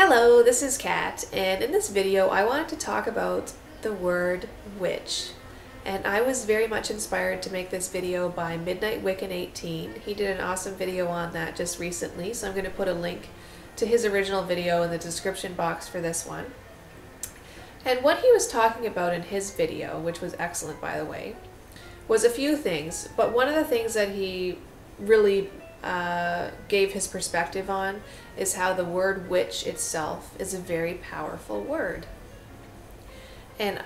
Hello, this is Kat, and in this video I wanted to talk about the word witch. And I was very much inspired to make this video by Midnight Wiccan 18. He did an awesome video on that just recently, so I'm going to put a link to his original video in the description box for this one. And what he was talking about in his video, which was excellent by the way, was a few things, but one of the things that he really gave his perspective on is how the word witch itself is a very powerful word. And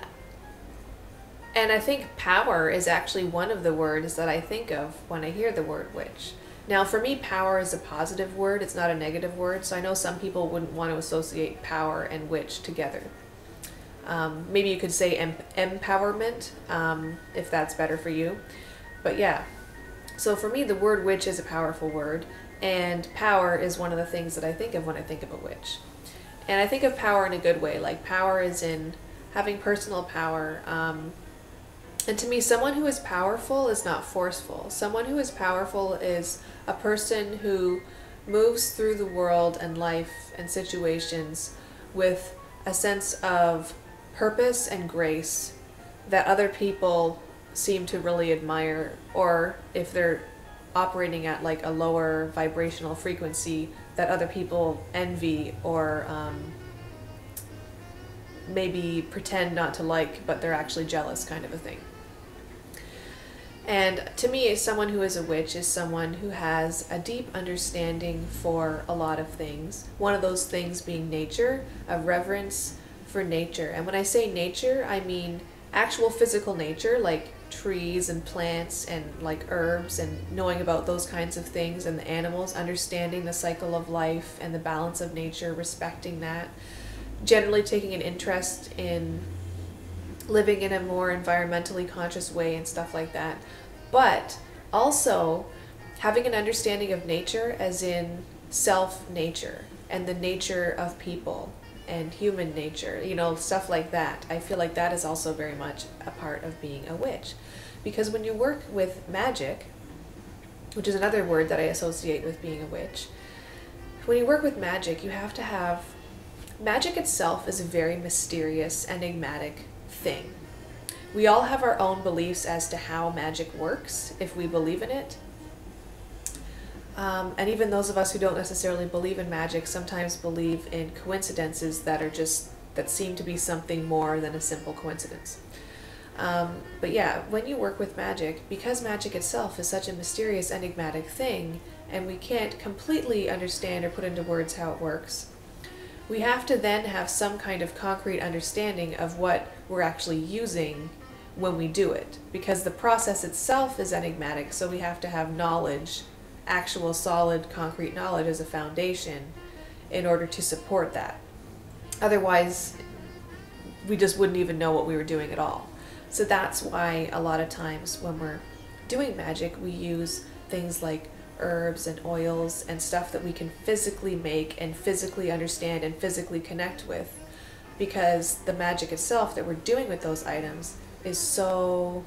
I think power is actually one of the words that I think of when I hear the word witch. Now for me, power is a positive word, it's not a negative word, so I know some people wouldn't want to associate power and witch together. Maybe you could say empowerment, if that's better for you. But yeah, so for me the word witch is a powerful word, and power is one of the things that I think of when I think of a witch. And I think of power in a good way, like power is in having personal power. And to me, someone who is powerful is not forceful. Someone who is powerful is a person who moves through the world and life and situations with a sense of purpose and grace that other people seem to really admire, or if they're operating at like a lower vibrational frequency, that other people envy or maybe pretend not to like, but they're actually jealous, kind of a thing. And to me, someone who is a witch is someone who has a deep understanding for a lot of things. One of those things being nature, a reverence for nature. And when I say nature, I mean actual physical nature, like trees and plants and like herbs, and knowing about those kinds of things, and the animals, understanding the cycle of life and the balance of nature, respecting that. Generally taking an interest in living in a more environmentally conscious way and stuff like that. But also having an understanding of nature as in self-nature and the nature of people and human nature, you know, stuff like that. I feel like that is also very much a part of being a witch. Because when you work with magic, which is another word that I associate with being a witch, when you work with magic, you have to have... Magic itself is a very mysterious, enigmatic thing. We all have our own beliefs as to how magic works, if we believe in it. And even those of us who don't necessarily believe in magic sometimes believe in coincidences that seem to be something more than a simple coincidence. But yeah, when you work with magic, because magic itself is such a mysterious, enigmatic thing, and we can't completely understand or put into words how it works, we have to then have some kind of concrete understanding of what we're actually using when we do it, because the process itself is enigmatic, so we have to have knowledge, actual solid concrete knowledge as a foundation in order to support that. Otherwise, we just wouldn't even know what we were doing at all. So that's why a lot of times when we're doing magic, we use things like herbs and oils and stuff that we can physically make and physically understand and physically connect with, because the magic itself that we're doing with those items is so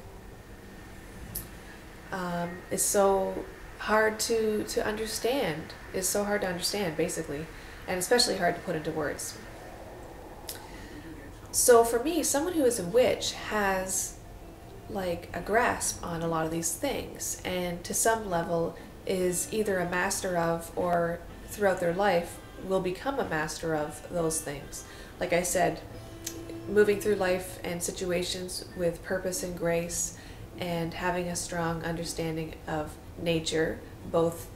hard to understand. It's so hard to understand, basically, and especially hard to put into words. So for me, someone who is a witch has like a grasp on a lot of these things, and to some level is either a master of, or throughout their life will become a master of those things. Like I said, moving through life and situations with purpose and grace, and having a strong understanding of nature, both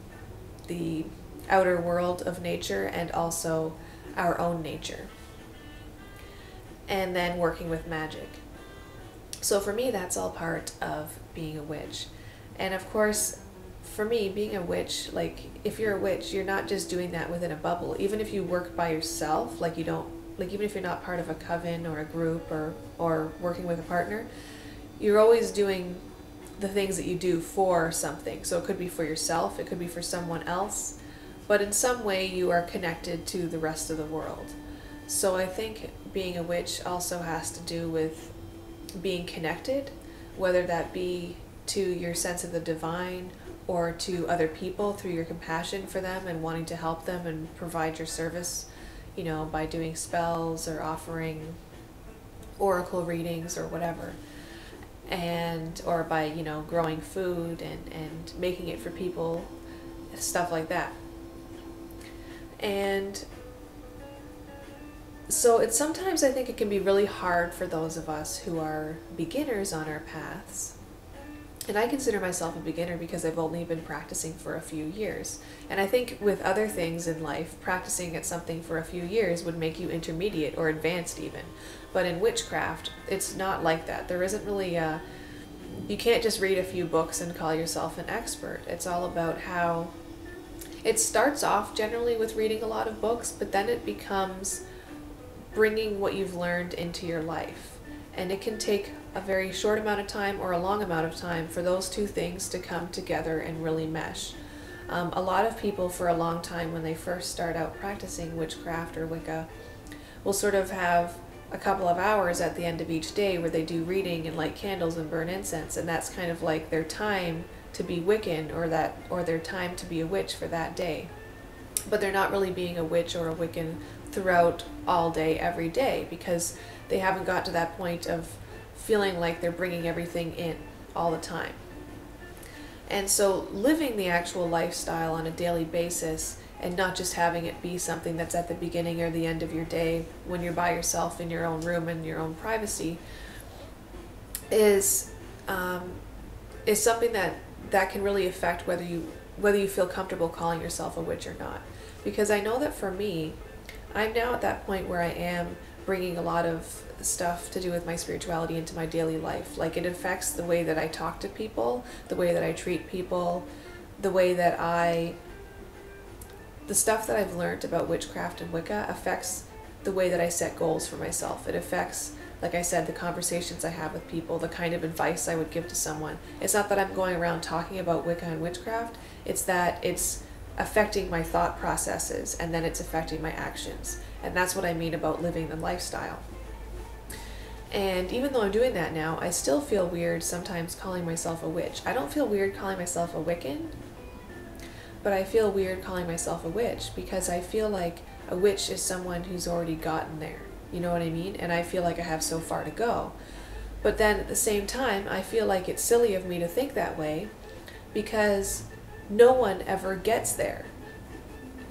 the outer world of nature and also our own nature. And then working with magic. So for me, that's all part of being a witch. And of course, for me, being a witch, like if you're a witch, you're not just doing that within a bubble. Even if you work by yourself, like even if you're not part of a coven or a group or working with a partner, you're always doing the things that you do for something. So it could be for yourself, it could be for someone else, but in some way you are connected to the rest of the world. So I think being a witch also has to do with being connected, whether that be to your sense of the divine or to other people through your compassion for them and wanting to help them and provide your service, you know, by doing spells or offering oracle readings or whatever, and or by, you know, growing food and making it for people, stuff like that. And so it's sometimes, I think it can be really hard for those of us who are beginners on our paths. And I consider myself a beginner because I've only been practicing for a few years. And I think with other things in life, practicing at something for a few years would make you intermediate or advanced even. But in witchcraft, it's not like that. There isn't really a... You can't just read a few books and call yourself an expert. It's all about how... It starts off generally with reading a lot of books, but then it becomes bringing what you've learned into your life. And it can take a very short amount of time or a long amount of time for those two things to come together and really mesh. A lot of people for a long time, when they first start out practicing witchcraft or Wicca, will sort of have a couple of hours at the end of each day where they do reading and light candles and burn incense, and that's kind of like their time to be Wiccan, or their time to be a witch for that day. But they're not really being a witch or a Wiccan throughout all day, every day, because they haven't got to that point of feeling like they're bringing everything in all the time. And so living the actual lifestyle on a daily basis, and not just having it be something that's at the beginning or the end of your day when you're by yourself in your own room and your own privacy, is something that can really affect whether you feel comfortable calling yourself a witch or not. Because I know that for me, I'm now at that point where I am bringing a lot of stuff to do with my spirituality into my daily life. Like, it affects the way that I talk to people, the way that I treat people, the way that the stuff that I've learned about witchcraft and Wicca affects the way that I set goals for myself. It affects, like I said, the conversations I have with people, the kind of advice I would give to someone. It's not that I'm going around talking about Wicca and witchcraft, it's that it's affecting my thought processes, and then it's affecting my actions. And that's what I mean about living the lifestyle. And even though I'm doing that now, I still feel weird sometimes calling myself a witch. I don't feel weird calling myself a Wiccan, but I feel weird calling myself a witch because I feel like a witch is someone who's already gotten there. You know what I mean? And I feel like I have so far to go. But then at the same time, I feel like it's silly of me to think that way because no one ever gets there.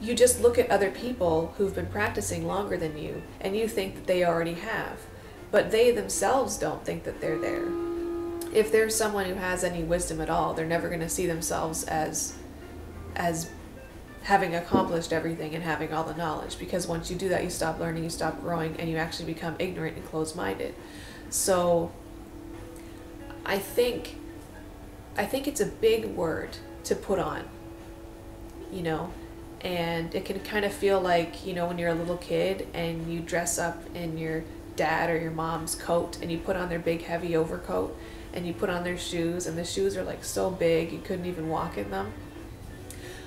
You just look at other people who've been practicing longer than you and you think that they already have, but they themselves don't think that they're there. If there's someone who has any wisdom at all, they're never going to see themselves as having accomplished everything and having all the knowledge, because once you do that, you stop learning, you stop growing, and you actually become ignorant and closed-minded. So I think it's a big word to put on, you know, and it can kind of feel like, you know, when you're a little kid and you dress up in your dad or your mom's coat and you put on their big heavy overcoat and you put on their shoes, and the shoes are like so big you couldn't even walk in them.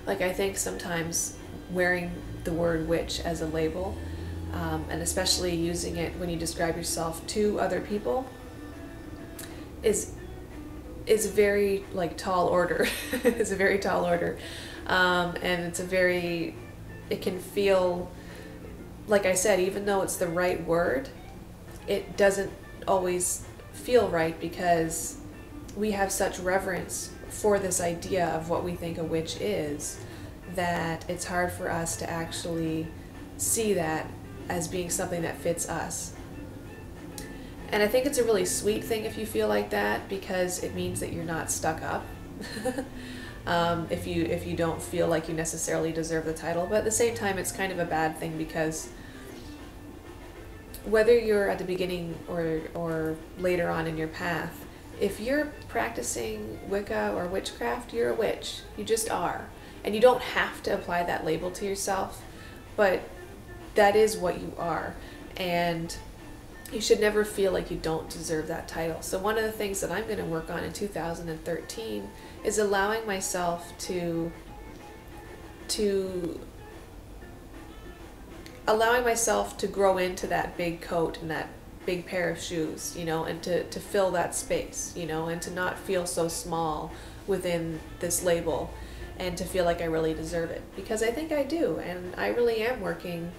Like, I think sometimes wearing the word witch as a label, and especially using it when you describe yourself to other people, is very like tall order. It's a very tall order, and it can feel, like I said, even though it's the right word, it doesn't always feel right because we have such reverence for this idea of what we think a witch is that it's hard for us to actually see that as being something that fits us. And I think it's a really sweet thing if you feel like that, because it means that you're not stuck up. If you don't feel like you necessarily deserve the title, but at the same time it's kind of a bad thing, because whether you're at the beginning or later on in your path, if you're practicing Wicca or witchcraft, you're a witch. You just are. And you don't have to apply that label to yourself, but that is what you are. And you should never feel like you don't deserve that title. So one of the things that I'm going to work on in 2013 is allowing myself to grow into that big coat and that big pair of shoes, you know, and to fill that space, you know, and to not feel so small within this label, and to feel like I really deserve it, because I think I do, and I really am working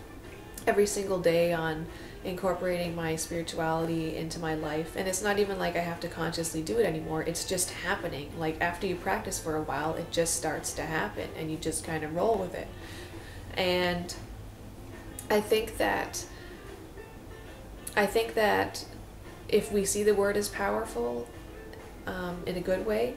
every single day on incorporating my spirituality into my life. And it's not even like I have to consciously do it anymore. It's just happening. Like after you practice for a while, it just starts to happen and you just kind of roll with it. And I think that if we see the word as powerful, in a good way,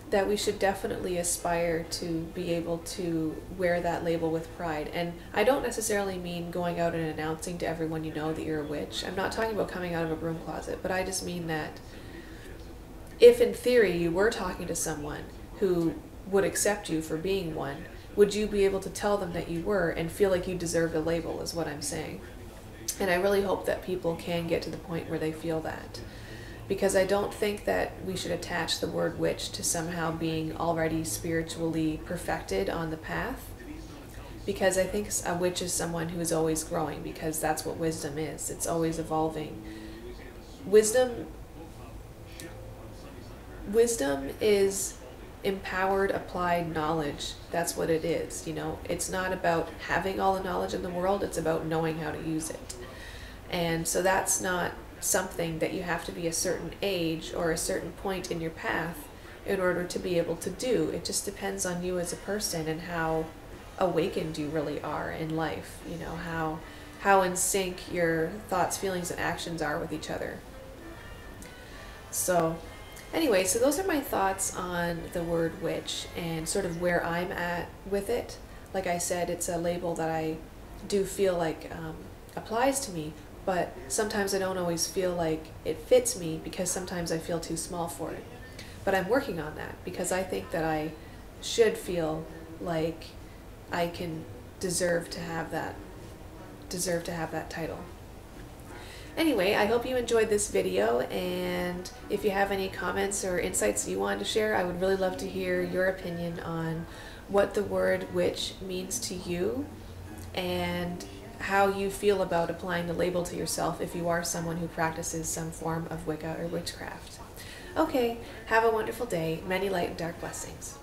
that we should definitely aspire to be able to wear that label with pride. And I don't necessarily mean going out and announcing to everyone you know that you're a witch. I'm not talking about coming out of a broom closet, but I just mean that if in theory you were talking to someone who would accept you for being one, would you be able to tell them that you were and feel like you deserved a label, is what I'm saying. And I really hope that people can get to the point where they feel that. Because I don't think that we should attach the word witch to somehow being already spiritually perfected on the path. Because I think a witch is someone who is always growing, because that's what wisdom is. It's always evolving. Wisdom is empowered, applied knowledge. That's what it is, you know. It's not about having all the knowledge in the world, it's about knowing how to use it. And so that's not something that you have to be a certain age or a certain point in your path in order to be able to do. It just depends on you as a person and how awakened you really are in life, you know, how in sync your thoughts, feelings, and actions are with each other. So anyway, so those are my thoughts on the word witch and sort of where I'm at with it. Like I said, it's a label that I do feel like applies to me, but sometimes I don't always feel like it fits me because sometimes I feel too small for it. But I'm working on that because I think that I should feel like I can deserve to have that title. Anyway, I hope you enjoyed this video, and if you have any comments or insights you wanted to share, I would really love to hear your opinion on what the word witch means to you and how you feel about applying the label to yourself if you are someone who practices some form of Wicca or witchcraft. Okay, have a wonderful day. Many light and dark blessings.